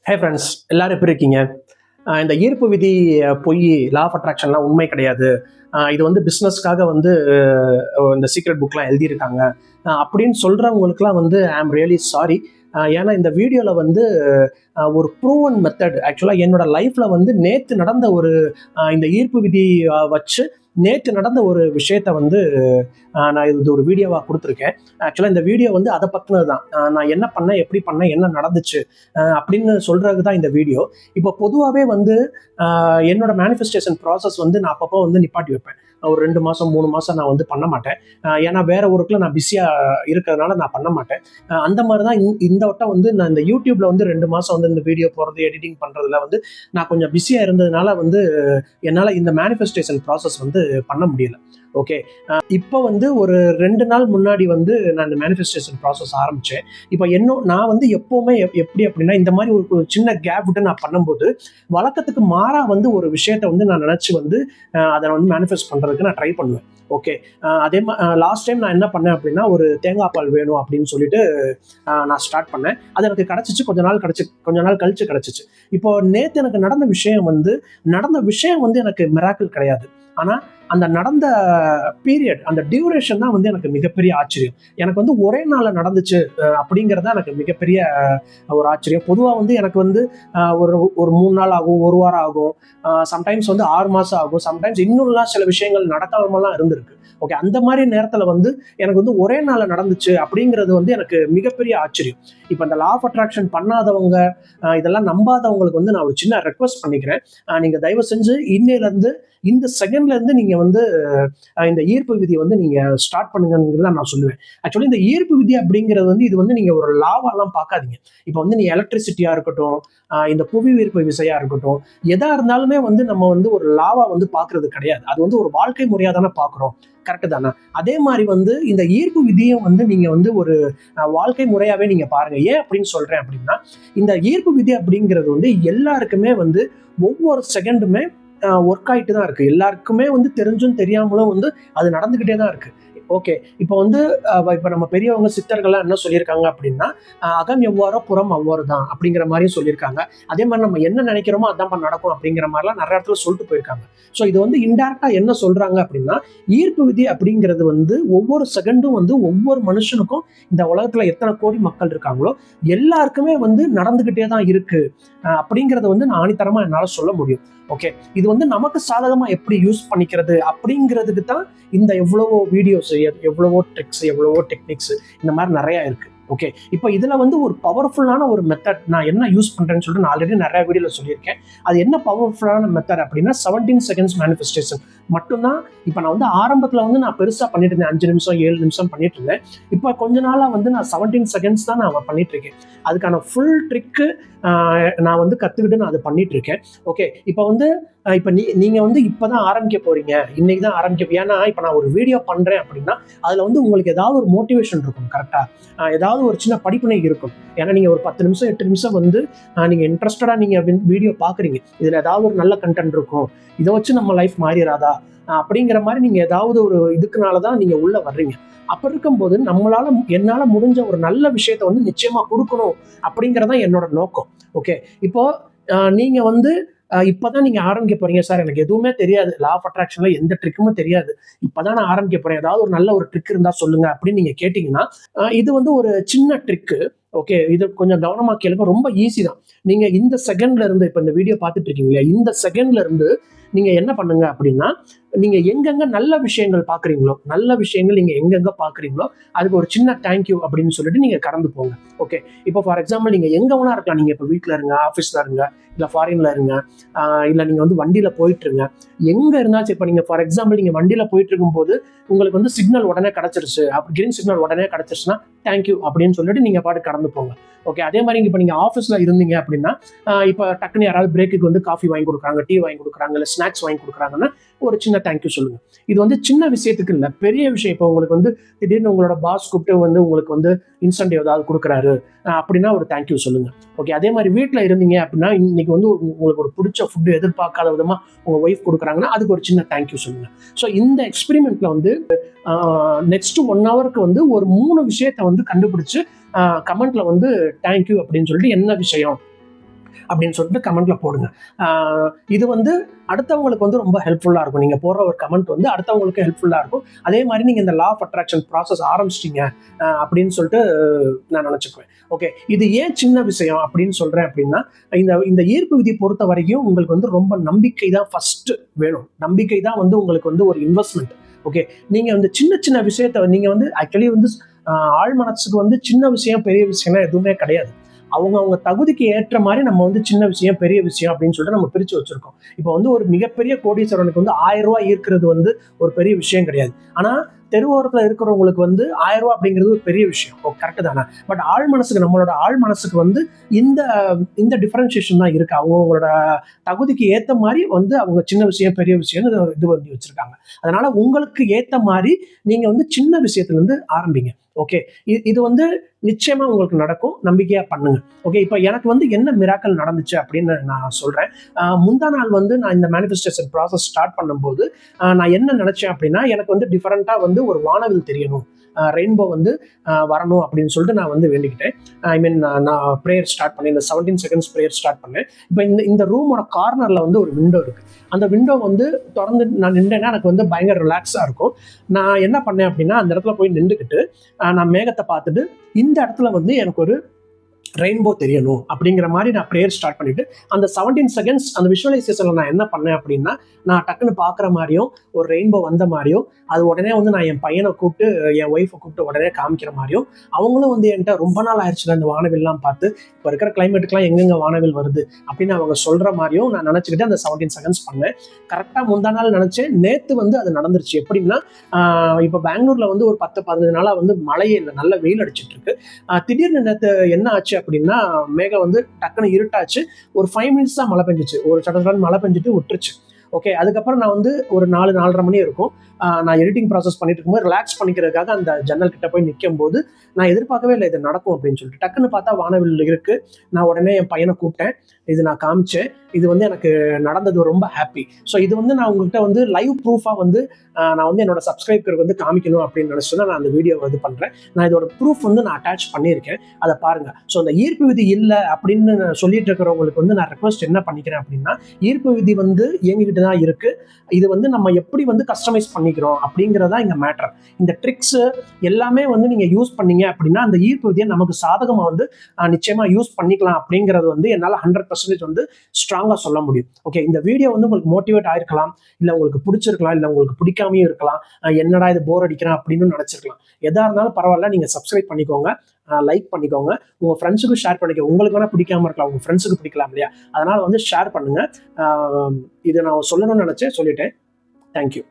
Hey friends, எல்லாரும் எப்படி இருக்கீங்க? இந்த ஈர்ப்பு விதி பொய், லா ஆஃப் அட்ராக்ஷன்லாம் உண்மை கிடையாது. இது வந்து பிஸ்னஸ்க்காக வந்து இந்த சீக்ரெட் புக்லாம் எழுதியிருக்காங்க அப்படின்னு சொல்கிறவங்களுக்குலாம் வந்து ஐ ஆம் ரியலி சாரி. ஏன்னா இந்த வீடியோவில் வந்து ஒரு ப்ரூவன் மெத்தட் ஆக்சுவலாக என்னோட லைஃப்பில் வந்து நேற்று நடந்த ஒரு இந்த ஈர்ப்பு விதி வச்சு நேற்று நடந்த ஒரு விஷயத்த வந்து நான் இது ஒரு வீடியோவாக கொடுத்துருக்கேன். ஆக்சுவலாக இந்த வீடியோ வந்து அதை பற்றினது தான். நான் என்ன பண்ணேன், எப்படி பண்ணேன், என்ன நடந்துச்சு அப்படின்னு சொல்கிறது தான் இந்த வீடியோ. இப்போ பொதுவாகவே வந்து என்னோட மேனிஃபெஸ்டேஷன் ப்ராசஸ் வந்து நான் அப்பப்போ வந்து நிப்பாட்டி வைப்பேன். ஒரு 2 மாதம் 3 மாதம் நான் வந்து பண்ண மாட்டேன். ஏன்னா வேற ஒர்க்கில் நான் பிஸியாக இருக்கிறதுனால நான் பண்ண மாட்டேன். அந்த மாதிரி தான் இந்த வட்டம் வந்து நான் இந்த யூடியூப்ல வந்து 2 மாதம் வந்து இந்த வீடியோ போடுறது, எடிட்டிங் பண்ணுறதுல வந்து நான் கொஞ்சம் பிஸியாக இருந்ததுனால வந்து என்னால் இந்த மேனிஃபெஸ்டேஷன் ப்ராசஸ் வந்து பண்ண முடியல. ஓகே, இப்போ வந்து ஒரு 2 நாள் முன்னாடி வந்து நான் இந்த மேனிஃபெஸ்டேஷன் ப்ராசஸ் ஆரம்பித்தேன். இப்போ நான் வந்து எப்போவுமே எப்படி அப்படின்னா இந்த மாதிரி ஒரு சின்ன கேப் விட்டு நான் பண்ணும்போது வழக்கத்துக்கு மாறாக வந்து ஒரு விஷயத்தை வந்து நான் நினச்சி வந்து அதை வந்து மேனிஃபெஸ்ட் பண்ணுறதுக்கு நான் ட்ரை பண்ணுவேன். ஓகே, அதே மாதிரி லாஸ்ட் டைம் நான் என்ன பண்ணேன் அப்படின்னா ஒரு தேங்காய் பால் வேணும் அப்படின்னு சொல்லிட்டு நான் ஸ்டார்ட் பண்ணேன். அது எனக்கு கிடச்சிச்சு, கொஞ்ச நாள் கழிச்சு கிடச்சிச்சு. இப்போ நேற்று எனக்கு நடந்த விஷயம் வந்து எனக்கு மிராக்கிள் கிடையாது. ஆனால் அந்த நடந்த பீரியட், அந்த டியூரேஷன் தான் வந்து எனக்கு மிகப்பெரிய ஆச்சரியம். எனக்கு வந்து ஒரே நாளில் நடந்துச்சு அப்படிங்கிறது தான் எனக்கு மிகப்பெரிய ஒரு ஆச்சரியம். பொதுவாக வந்து எனக்கு வந்து ஒரு 3 நாள் ஆகும், 1 வாரம் ஆகும், சம்டைம்ஸ் வந்து 6 மாதம் ஆகும், சம்டைம்ஸ் இன்னும்லாம் சில விஷயங்கள் நடக்காமலாம் இருந்திருக்கு. ஓகே, அந்த மாதிரி நேரத்தில் வந்து எனக்கு வந்து ஒரே நாளில் நடந்துச்சு அப்படிங்கிறது வந்து எனக்கு மிகப்பெரிய ஆச்சரியம். இப்போ இந்த லா ஆஃப் அட்ராக்ஷன் பண்ணாதவங்க, இதெல்லாம் நம்பாதவங்களுக்கு வந்து நான் ஒரு சின்ன ரெக்வஸ்ட் பண்ணிக்கிறேன். நீங்கள் தயவு செஞ்சு இன்னையிலேருந்து இந்த செகண்ட்லேருந்து நீங்கள் வந்து இந்த ஈர்ப்பு விதியை வந்து நீங்கள் ஸ்டார்ட் பண்ணுங்கிறத நான் சொல்லுவேன். ஆக்சுவலி இந்த ஈர்ப்பு விதி அப்படிங்கிறது வந்து இது வந்து நீங்கள் ஒரு லாவாலாம் பார்க்காதீங்க. இப்போ வந்து நீ எலக்ட்ரிசிட்டியாக இருக்கட்டும், இந்த புவி ஈர்ப்பு விசையாக இருக்கட்டும், எதா இருந்தாலுமே வந்து நம்ம வந்து ஒரு லாவா வந்து பார்க்கறது கிடையாது. அது வந்து ஒரு வாழ்க்கை முறையாக தானே பார்க்குறோம். கரெக்டு தானே? அதே மாதிரி வந்து இந்த ஈர்ப்பு விதியை வந்து நீங்கள் வந்து ஒரு வாழ்க்கை முறையாகவே நீங்கள் பாருங்கள். ஏன் அப்படின்னு சொல்கிறேன் அப்படின்னா, இந்த ஈர்ப்பு விதி அப்படிங்கிறது வந்து எல்லாருக்குமே வந்து ஒவ்வொரு செகண்டுமே ஒர்க் ஆகிட்டு தான் இருக்குது. எல்லாருக்குமே வந்து தெரிஞ்சும் தெரியாமலும் வந்து அது நடந்துக்கிட்டே தான் இருக்குது. ஓகே, இப்போ வந்து இப்போ நம்ம பெரியவங்க சித்தர்கள்லாம் என்ன சொல்லியிருக்காங்க அப்படின்னா, அகம் எவ்வாறோ புறம் அவ்வாறு தான் அப்படிங்கிற மாதிரியும் சொல்லியிருக்காங்க. அதே மாதிரி நம்ம என்ன நினைக்கிறோமோ அதான் நடக்கும் அப்படிங்கிற மாதிரிலாம் நிறைய இடத்துல சொல்லிட்டு போயிருக்காங்க. ஸோ இது வந்து இன்டெரக்டா என்ன சொல்றாங்க அப்படின்னா, ஈர்ப்பு விதி அப்படிங்கிறது வந்து ஒவ்வொரு செகண்டும் வந்து ஒவ்வொரு மனுஷனுக்கும் இந்த உலகத்துல எத்தனை கோடி மக்கள் இருக்காங்களோ எல்லாருக்குமே வந்து நடந்துகிட்டே தான் இருக்கு அப்படிங்கிறத வந்து நான் ஆணித்தரமா என்னால சொல்ல முடியும். ஓகே, இது வந்து நமக்கு சாதகமா எப்படி யூஸ் பண்ணிக்கிறது அப்படிங்கிறதுக்கு தான் இந்த எவ்வளவோ வீடியோஸ், எவ்வளவோ ட்ரிக்ஸ், எவ்வளவோ டெக்னிக்ஸ் இந்த மாதிரி நிறைய இருக்கு. ஓகே, இப்போ இதுல வந்து ஒரு பவர்ஃபுல்லான ஒரு மெத்தட் நான் என்ன யூஸ் பண்றேன்னு சொல்லிட்டு நான் ஆல்ரெடி நிறைய வீடியோல சொல்லியிருக்கேன். அது என்ன பவர்ஃபுல்லான மெத்தட் அப்படின்னா 17 செகண்ட்ஸ் மேனிஃபெஸ்டேஷன் மட்டும்தான். இப்போ நான் வந்து ஆரம்பத்தில் வந்து நான் பெருசாக பண்ணிட்டு இருந்தேன், 5 நிமிஷம் 7 நிமிஷம் பண்ணிட்டு இருந்தேன். இப்போ கொஞ்ச நாளாக வந்து நான் 17 செகண்ட்ஸ் தான் நான் பண்ணிட்டு இருக்கேன். அதுக்கான ஃபுல் ட்ரிக்கு நான் வந்து கற்றுக்கிட்டு நான் அதை பண்ணிட்டு இருக்கேன். ஓகே, இப்போ வந்து இப்போ நீங்கள் வந்து இப்போ தான் ஆரம்பிக்க போறீங்க, இன்னைக்கு தான் ஆரம்பிக்க. ஏன்னா இப்போ நான் ஒரு வீடியோ பண்ணுறேன் அப்படின்னா அதில் வந்து உங்களுக்கு ஏதாவது ஒரு மோட்டிவேஷன் இருக்கும், கரெக்டாக ஏதாவது ஒரு சின்ன படிப்பினை இருக்கும். ஏன்னா நீங்கள் ஒரு 10 நிமிஷம் 8 நிமிஷம் வந்து நீங்கள் இன்ட்ரெஸ்டடாக நீங்கள் வீடியோ பார்க்குறீங்க, இதில் ஏதாவது ஒரு நல்ல கண்டென்ட் இருக்கும், இதை வச்சு நம்ம லைஃப் மாறிடாதா அப்படிங்கிற மாதிரி நீங்கள் ஏதாவது ஒரு இதுக்குனால தான் நீங்கள் உள்ளே வர்றீங்க. அப்போ இருக்கும்போது என்னால் முடிஞ்ச ஒரு நல்ல விஷயத்த வந்து நிச்சயமாக கொடுக்கணும் அப்படிங்கிறதான் என்னோட நோக்கம். ஓகே, இப்போ நீங்கள் வந்து இப்போதான் நீங்க ஆரம்பிக்க போறீங்க, சார் எனக்கு எதுவுமே தெரியாது, லா ஆஃப் அட்ராக்ஷன்ல எந்த ட்ரிக்குமே தெரியாது, இப்பதான் நான் ஆரம்பிக்க போறேன், ஏதாவது ஒரு நல்ல ஒரு ட்ரிக் இருந்தா சொல்லுங்க அப்படின்னு நீங்க கேட்டீங்கன்னா, இது வந்து ஒரு சின்ன ட்ரிக்கு. ஓகே, இது கொஞ்சம் கவனமா கேளுங்க, ரொம்ப ஈஸி தான். நீங்க இந்த செகண்ட்ல இருந்து, இப்ப இந்த வீடியோ பார்த்துட்டு இருக்கீங்களா, இந்த செகண்ட்ல இருந்து நீங்க என்ன பண்ணுங்க அப்படின்னா, நீங்க எங்கெங்க நல்ல விஷயங்கள் பாக்குறீங்களோ, நல்ல விஷயங்கள் நீங்க எங்கெங்க பாக்குறீங்களோ அதுக்கு ஒரு சின்ன தேங்க்யூ அப்படின்னு சொல்லிட்டு நீங்க கடந்து போங்க. ஓகே, இப்போ ஃபார் எக்ஸாம்பிள் நீங்க எங்க வேணா இருக்கலாம், நீங்க இப்போ வீட்டுல இருங்க, ஆஃபீஸ்ல இருங்க, இல்லை ஃபாரின்ல இருங்க, இல்லை நீங்கள் வந்து வண்டியில் போயிட்டு இருங்க, எங்கே இருந்தாச்சும். இப்போ நீங்கள் ஃபார் எக்ஸாம்பிள் நீங்கள் வண்டியில் போயிட்டு இருக்கும்போது உங்களுக்கு வந்து சிக்னல் உடனே கிடச்சிருச்சு, கிரீன் சிக்னல் உடனே கிடச்சிருச்சுன்னா தேங்க்யூ அப்படின்னு சொல்லிட்டு நீங்கள் பாட்டு கடந்து போங்க. ஓகே, அதே மாதிரி இப்போ நீங்கள் ஆஃபீஸில் இருந்தீங்க அப்படின்னா, இப்போ டக்குன்னு யாராவது பிரேக்குக்கு வந்து காஃபி வாங்கி கொடுக்குறாங்க, டீ வாங்கி கொடுக்குறாங்க, இல்லை ஸ்நாக்ஸ் வாங்கி கொடுக்குறாங்கன்னா ஒரு சின்ன தேங்க்யூ சொல்லுங்க. இது வந்து சின்ன விஷயத்துக்கு இல்லை, பெரிய விஷயம். இப்போ உங்களுக்கு வந்து திடீர்னு உங்களோட பாஸ் கூப்பிட்டு வந்து உங்களுக்கு வந்து இன்ஸ்டன்ட் ஏதாவது கொடுக்குறாரு அப்படின்னா ஒரு தேங்க்யூ சொல்லுங்க. ஓகே, அதே மாதிரி வீட்டில் இருந்தீங்க அப்படின்னா இன்னைக்கு வந்து உங்களுக்கு ஒரு பிடிச்ச ஃபுட்டு எதிர்பார்க்காத விதமாக உங்கள் ஒய்ஃப் கொடுக்குறாங்கன்னா அதுக்கு ஒரு சின்ன தேங்க்யூ சொல்லுங்க. ஸோ இந்த எக்ஸ்பெரிமெண்ட்ல வந்து நெக்ஸ்ட் 1 ஹவருக்கு வந்து ஒரு 3 விஷயத்த வந்து கண்டுபிடிச்சு கமெண்ட்ல வந்து தேங்க்யூ அப்படின்னு சொல்லிட்டு என்ன விஷயம் அப்படின்னு சொல்லிட்டு கமெண்ட்ல போடுங்க. இது வந்து அடுத்தவங்களுக்கு வந்து ரொம்ப ஹெல்ப்ஃபுல்லாக இருக்கும். நீங்கள் போடுற ஒரு கமெண்ட் வந்து அடுத்தவங்களுக்கு ஹெல்ப்ஃபுல்லாக இருக்கும். அதே மாதிரி நீங்கள் இந்த லா ஆஃப் அட்ராக்ஷன் ப்ராசஸ் ஆரம்பிச்சிட்டிங்க அப்படின்னு சொல்லிட்டு நான் நினச்சிக்குவேன். ஓகே, இது ஏன் சின்ன விஷயம் அப்படின்னு சொல்கிறேன் அப்படின்னா, இந்த ஈர்ப்பு விதி பொறுத்த வரைக்கும் உங்களுக்கு வந்து ரொம்ப நம்பிக்கை தான் ஃபர்ஸ்ட் வேணும். நம்பிக்கை தான் வந்து உங்களுக்கு வந்து ஒரு இன்வெஸ்ட்மெண்ட். ஓகே, நீங்கள் வந்து சின்ன சின்ன விஷயத்த நீங்கள் வந்து ஆக்சுவலி வந்து ஆழ் மனசுக்கு வந்து சின்ன விஷயம் பெரிய விஷயம்லாம் எதுவுமே கிடையாது. அவங்க தகுதிக்கு ஏற்ற மாதிரி நம்ம வந்து சின்ன விஷயம் பெரிய விஷயம் அப்படின்னு சொல்லிட்டு நம்ம பிரிச்சு வச்சிருக்கோம். இப்போ வந்து ஒரு மிகப்பெரிய கோடீஸ்வரனுக்கு வந்து 1000 ரூபாய் ஈர்க்கிறது வந்து ஒரு பெரிய விஷயம் கிடையாது. ஆனா தெருவோரத்தில் இருக்கிறவங்களுக்கு வந்து 1000 ரூபாய் அப்படிங்கிறது ஒரு பெரிய விஷயம். கரெக்டு தானே? பட் ஆழ் மனசுக்கு, நம்மளோட ஆழ் மனசுக்கு வந்து இந்த இந்த டிஃபரன்சியேஷன் தான் இருக்கு. அவங்களோட தகுதிக்கு ஏற்ற மாதிரி வந்து அவங்க சின்ன விஷயம் பெரிய விஷயம் இது பண்ணி வச்சிருக்காங்க. அதனால உங்களுக்கு ஏற்ற மாதிரி நீங்க வந்து சின்ன விஷயத்துல இருந்து ஆரம்பிங்க. ஓகே, இது வந்து நிச்சயமா உங்களுக்கு நடக்கும். நம்பிக்கையா பண்ணுங்க. ஓகே, இப்போ எனக்கு வந்து என்ன மிராக்கல் நடந்துச்சு அப்படின்னு நான் சொல்றேன். முந்தா நாள் வந்து நான் இந்த மேனிஃபெஸ்டேஷன் ப்ராசஸ் ஸ்டார்ட் பண்ணும்போது நான் என்ன நினைச்சேன் அப்படின்னா, எனக்கு வந்து டிஃபரெண்டா வந்து ஒரு வானவில் தெரியணும், ரெயின்போ வந்து வரணும் அப்படின்னு சொல்லிட்டு நான் வந்து வேண்டிக்கிட்டேன். ஐ மீன் நான் ப்ரேயர் ஸ்டார்ட் பண்ணேன். இந்த 17 செகண்ட்ஸ் ப்ரேயர் ஸ்டார்ட் பண்ணேன். இப்போ இந்த ரூமோட கார்னர்ல வந்து ஒரு விண்டோ இருக்கு. அந்த விண்டோ வந்து திறந்து நான் நின்றேன்னா எனக்கு வந்து பயங்கர ரிலாக்ஸாக இருக்கும். நான் என்ன பண்ணேன் அப்படின்னா, அந்த இடத்துல போய் நின்றுக்கிட்டு நான் மேகத்தை பார்த்துட்டு இந்த இடத்துல வந்து எனக்கு ஒரு ரெயின்போ தெரியணும் அப்படிங்கிற மாதிரி நான் ப்ரேயர் ஸ்டார்ட் பண்ணிட்டு அந்த 17 செகண்ட்ஸ் அந்த விஷுவலைசேஷன்ல நான் என்ன பண்ணேன் அப்படின்னா, நான் டக்குன்னு பார்க்குற மாதிரியும் ஒரு ரெயின்போ வந்த மாதிரியும் அது உடனே வந்து நான் என் பையனை கூப்பிட்டு என் ஒய்ஃபை கூப்பிட்டு உடனே காமிக்கிற மாதிரியும் அவங்களும் வந்து என்கிட்ட ரொம்ப நாள் ஆயிடுச்சுல இந்த வானவில்லாம் பார்த்து, இப்போ இருக்கிற கிளைமேட்டுக்குலாம் எங்கெங்க வானவில் வருது அப்படின்னு அவங்க சொல்ற மாதிரியும் நான் நினச்சிக்கிட்டு அந்த 17 செகண்ட்ஸ் பண்ணேன். கரெக்டாக முந்தா நாள் நினச்சேன், நேற்று வந்து அது நடந்துருச்சு. எப்படின்னா, இப்போ பெங்களூர்ல வந்து ஒரு 10-15 நாளாக வந்து மழையே இல்லை, நல்ல வெயில் அடிச்சிட்டு இருக்கு. திடீர்னு நேற்று என்ன ஆச்சு அப்படின்னா, மேகம் வந்து டக்குன்னு இருட்டாச்சு. ஒரு 5 மினிட்ஸ் தான் மழை பெஞ்சிச்சு. ஒரு சடசடன் மழை பெஞ்சிட்டு விட்டுருச்சு. ஓகே, அதுக்கப்புறம் நான் வந்து ஒரு 4-4:30 மணி இருக்கும். நான் எடிட்டிங் ப்ராசஸ் பண்ணிட்டு இருக்கும்போது ரிலாக்ஸ் பண்ணிக்கிறதுக்காக அந்த ஜன்னல் கிட்ட போய் நிற்கும் போது நான் எதிர்பார்க்கவே இல்லை இது நடக்கும் அப்படின்னு சொல்லிட்டு. டக்குன்னு பார்த்தா வானவில் இருக்கு. நான் உடனே என் பையனை கூப்பிட்டேன். இது நான் காமிச்சேன். இது வந்து எனக்கு நடந்தது ரொம்ப ஹாப்பி. ஸோ இது வந்து நான் உங்கள்கிட்ட வந்து லைவ் ப்ரூஃபாக வந்து நான் வந்து என்னோட சப்ஸ்கிரைபருக்கு வந்து காமிக்கணும் அப்படின்னு நினச்சிட்டு தான் நான் அந்த வீடியோ இது பண்ணுறேன். நான் இதோட ப்ரூஃப் வந்து நான் அட்டாச் பண்ணியிருக்கேன், அதை பாருங்க. ஸோ அந்த ஈர்ப்பு விதி இல்லை அப்படின்னு சொல்லிட்டு இருக்கிறவங்களுக்கு வந்து நான் ரெக்வஸ்ட் என்ன பண்ணிக்கிறேன் அப்படின்னா, ஈர்ப்பு விதி வந்து இயங்கிக்கிட்டு தான் இருக்கு. இது வந்து நம்ம எப்படி வந்து கஸ்டமைஸ் பண்ணிக்கிறோம் அப்படிங்கிறதா இங்க மேட்டர். இந்த ட்ரிக்ஸ் எல்லாமே வந்து நீங்க யூஸ் பண்ணீங்க அப்படின்னா அந்த ஈர்ப்பு விதியை நமக்கு சாதகமா வந்து நிச்சயமா யூஸ் பண்ணிக்கலாம் அப்படிங்கிறது வந்து என்னால் 100% வந்து ஸ்ட்ராங்கா சொல்ல முடியும். ஓகே, இந்த வீடியோ வந்து உங்களுக்கு மோட்டிவேட் ஆயிருக்கலாம், இல்லை உங்களுக்கு பிடிச்சிருக்கலாம், இல்லை உங்களுக்கு பிடிக்காமையும் இருக்கலாம். என்னடா இது போர் அடிக்கிறேன் அப்படின்னு நினைச்சிருக்கலாம். எதா இருந்தாலும் பரவாயில்ல, நீங்க சப்ஸ்கிரைப் பண்ணிக்கோங்க, லைக் பண்ணிக்கோங்க, உங்க ஃப்ரெண்ட்ஸுக்கும் ஷேர் பண்ணிக்கோங்க. உங்களுக்கு வேணா பிடிக்காம இருக்கலாம், உங்க ஃப்ரெண்ட்ஸுக்கு பிடிக்கலாம் இல்லையா? அதனால வந்து ஷேர் பண்ணுங்க. இதை நான் சொல்லணும்னு நினைச்சேன், சொல்லிட்டேன். தேங்க்யூ.